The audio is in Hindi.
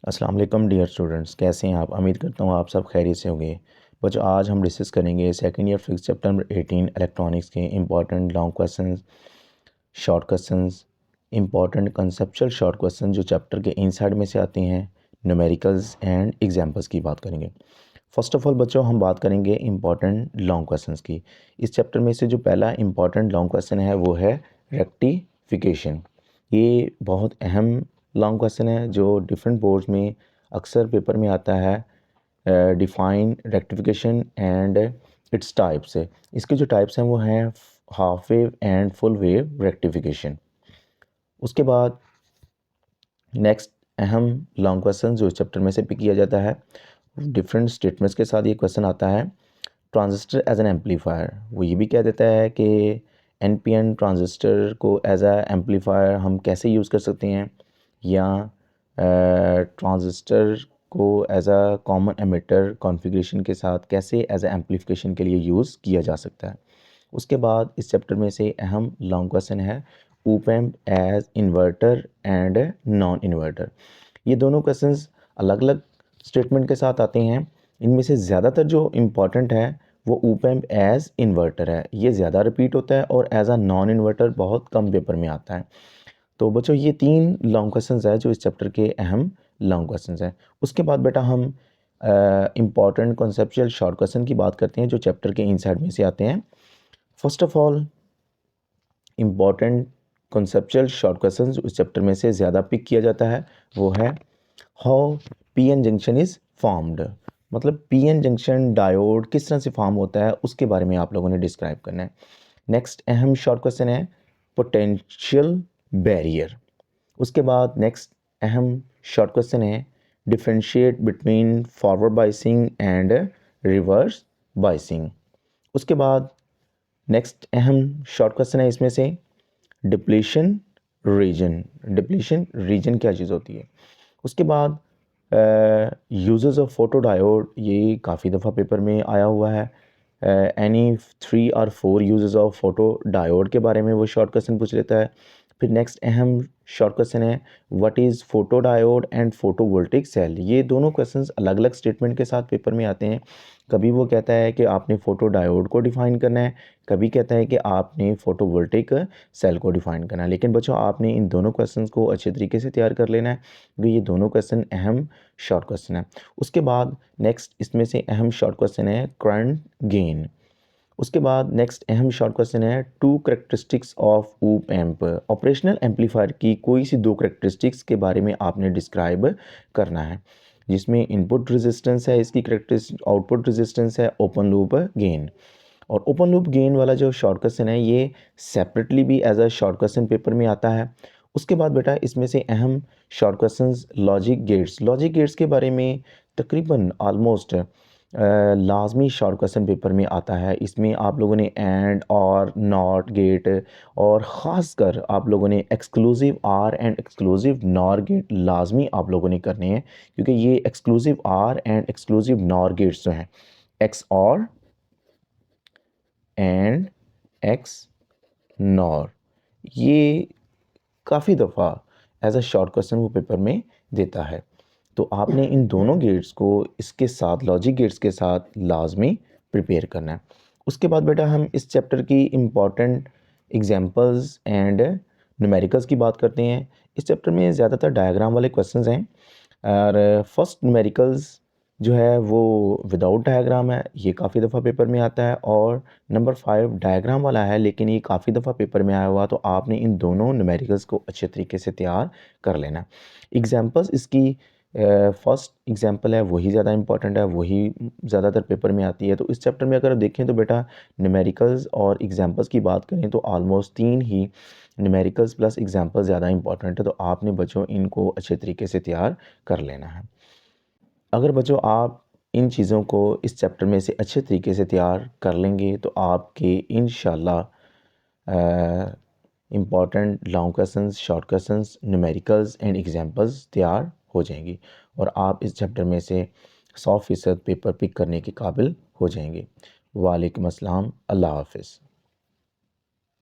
अस्सलाम वालेकुम डियर स्टूडेंट्स, कैसे हैं आप। उम्मीद करता हूँ आप सब खैरियत से होंगे। बच्चों, आज हम डिस्कस करेंगे second year physics chapter number 18 electronics के important long questions, short questions, important conceptual short question जो चैप्टर के इनसाइड में से आते हैं, न्यूमेरिकल्स एंड एग्जांपल्स की बात करेंगे। फर्स्ट ऑफ ऑल बच्चों, हम बात करेंगे इंपॉर्टेंट लॉन्ग क्वेश्चंस की। इस चैप्टर में से जो पहला इंपॉर्टेंट लॉन्ग क्वेश्चन है वो है रेक्टिफिकेशन। ये बहुत अहम लॉन्ग क्वेश्चन है जो डिफरेंट बोर्ड्स में अक्सर पेपर में आता है। Define rectification and its types. इसके जो टाइप्स हैं वो हैं half wave and full wave rectification. उसके बाद नेक्स्ट अहम लॉन्ग क्वेश्चन जो इस चैप्टर में से पिक किया जाता है, डिफरेंट स्टेटमेंट्स के साथ ये क्वेश्चन आता है। ट्रांजिस्टर एज एन एम्पलीफायर, वो ये भी कह देता है कि एनपीएन ट्रांजिस्टर को एज अ एम्पलीफायर हम कैसे यूज़ कर सकते हैं, या ट्रांजिस्टर को as a common emitter configuration के साथ कैसे एज अ एम्पलीफिकेशन के लिए यूज़ किया जा सकता है। उसके बाद इस चैप्टर में से अहम लॉन्ग क्वेश्चन है op amp as inverter and non inverter. ये दोनों क्वेश्चंस अलग अलग स्टेटमेंट के साथ आते हैं। इनमें से ज़्यादातर जो इम्पॉर्टेंट है वो ऑप एम्प एज इन्वर्टर है, ये ज़्यादा रिपीट होता है, और एज अ नॉन इन्वर्टर बहुत कम पेपर में आता है। तो बच्चों, ये 3 लॉन्ग क्वेश्चंस है जो इस चैप्टर के अहम लॉन्ग क्वेश्चंस हैं। उसके बाद बेटा हम इम्पॉर्टेंट कॉन्सेप्चुअल शॉर्ट क्वेश्चन की बात करते हैं जो चैप्टर के इनसाइड में से आते हैं। First of all, important conceptual short question जो इस चैप्टर में से ज़्यादा पिक किया जाता है वो है how PN junction is formed. मतलब पीएन जंक्शन डायोड किस तरह से फॉर्म होता है उसके बारे में आप लोगों ने डिस्क्राइब करना है। नेक्स्ट अहम शॉर्ट क्वेश्चन है पोटेंशियल बैरियर। उसके बाद नेक्स्ट अहम शॉर्ट क्वेश्चन है differentiate between forward biasing and reverse biasing. उसके बाद नेक्स्ट अहम शॉर्ट क्वेश्चन है इसमें से डिप्लीशन रीजन। डिप्लीशन रीजन क्या चीज़ होती है। उसके बाद यूजेस ऑफ फोटो डायोड, ये काफ़ी दफ़ा पेपर में आया हुआ है। एनी 3 और 4 यूजेस ऑफ फोटो डायोड के बारे में वो शॉर्ट क्वेश्चन पूछ लेता है। फिर नेक्स्ट अहम शॉर्ट क्वेश्चन है what is photo diode and photovoltaic cell. ये दोनों क्वेश्चंस अलग अलग स्टेटमेंट के साथ पेपर में आते हैं। कभी वो कहता है कि आपने फोटो डायोड को डिफ़ाइन करना है, कभी कहता है कि आपने फोटोवोल्टिक सेल को डिफ़ाइन करना है। लेकिन बच्चों, आपने इन दोनों क्वेश्चंस को अच्छे तरीके से तैयार कर लेना है क्योंकि ये दोनों क्वेश्चन अहम शॉर्ट क्वेश्चन है। उसके बाद नेक्स्ट इसमें से अहम शॉर्ट क्वेश्चन है करंट गेन। उसके बाद नेक्स्ट अहम शॉर्ट क्वेश्चन है two characteristics of op amp. Operational amplifier की कोई सी 2 करेक्टरिस्टिक्स के बारे में आपने डिस्क्राइब करना है, जिसमें इनपुट रेजिस्टेंस है, इसकी करेक्टरिस्टिक आउटपुट रेजिस्टेंस है, ओपन लूप गेन। और ओपन लूप गेन वाला जो शॉर्ट क्वेश्चन है ये सेपरेटली भी as a short question paper में आता है। उसके बाद बेटा इसमें से अहम शॉर्ट questions logic gates. Logic gates के बारे में तकरीबन ऑलमोस्ट लाजमी शॉर्ट क्वेश्चन पेपर में आता है। इसमें आप लोगों ने एंड और नॉट गेट, और ख़ास कर आप लोगों ने exclusive OR and exclusive NOR gate लाजमी आप लोगों ने करने हैं, क्योंकि ये exclusive OR and exclusive NOR gates जो हैं एक्स और एंड एक्स नॉर, ये काफ़ी दफ़ा एज अ शॉर्ट क्वेश्चन वो पेपर में देता है। तो आपने इन दोनों गेट्स को इसके साथ लॉजिक गेट्स के साथ लाजमी प्रिपेयर करना है। उसके बाद बेटा हम इस चैप्टर की इम्पॉर्टेंट एग्जांपल्स एंड न्यूमेरिकल्स की बात करते हैं। इस चैप्टर में ज़्यादातर डायग्राम वाले क्वेश्चंस हैं, और फर्स्ट न्यूमेरिकल्स जो है वो विदाउट डायग्राम है, ये काफ़ी दफ़ा पेपर में आता है, और नंबर 5 डायग्राम वाला है लेकिन ये काफ़ी दफ़ा पेपर में आया हुआ। तो आपने इन दोनों न्यूमेरिकल्स को अच्छे तरीके से तैयार कर लेना। एग्जांपल्स इसकी फर्स्ट एग्जांपल है वही ज़्यादा इंपॉर्टेंट है, वही ज़्यादातर पेपर में आती है। तो इस चैप्टर में अगर देखें तो बेटा न्यूमेरिकल्स और एग्जांपल्स की बात करें तो ऑलमोस्ट 3 ही न्यूमेरिकल्स प्लस एग्जांपल ज़्यादा इंपॉर्टेंट है। तो आपने बच्चों इनको अच्छे तरीके से तैयार कर लेना है। अगर बच्चों आप इन चीज़ों को इस चैप्टर में से अच्छे तरीके से तैयार कर लेंगे तो आपके इंशाल्लाह important long questions, short questions, numericals and examples तैयार हो जाएंगी, और आप इस चैप्टर में से 100% पेपर पिक करने के काबिल हो जाएंगे। वालेकुम अस्सलाम, अल्लाह हाफ़िज़।